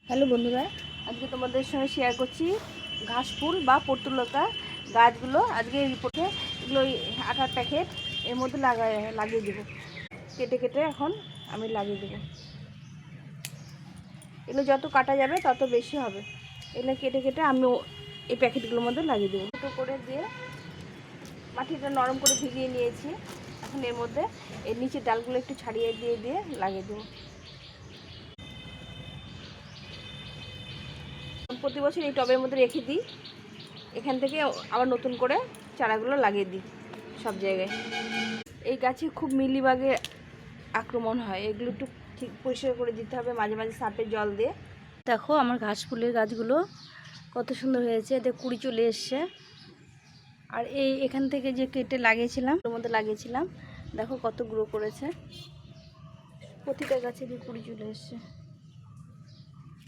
Hello বন্ধুরা, আজকে তোমাদের সঙ্গে শেয়ার করছি ঘাস ফুল বা পর্তুলতা গাছগুলো। আজকে এই রিপোর্টে এগুলো আটার প্যাকেট এর মধ্যে লাগিয়ে দেবো। কেটে কেটে এখন আমি লাগিয়ে দেবো। এগুলো যত কাটা যাবে তত বেশি হবে। এগুলো কেটে কেটে আমি এই প্যাকেটগুলোর মধ্যে লাগিয়ে দেবো। ছোটো করে দিয়ে মাটিটা নরম করে ভিজিয়ে নিয়েছি। এখন এর মধ্যে এর নিচে ডালগুলো একটু ছাড়িয়ে দিয়ে লাগিয়ে দেবো। প্রতি বছর এই টবের মধ্যে রেখে দিই, এখান থেকে আবার নতুন করে চারাগুলো লাগিয়ে দিই সব জায়গায়। এই গাছে খুব মিলিবাগের আক্রমণ হয়, এগুলো একটু ঠিক পরিষ্কার করে দিতে হবে মাঝে মাঝে সার্ফের জল দিয়ে। দেখো আমার ঘাস ফুলের গাছগুলো কত সুন্দর হয়েছে, এতে কুড়ি চলে এসছে। আর এখান থেকে যে কেটে লাগিয়েছিলাম ওর মধ্যে লাগিয়েছিলাম, দেখো কত গ্রো করেছে। প্রতিটা গাছে দিয়ে কুড়ি চলে এসছে।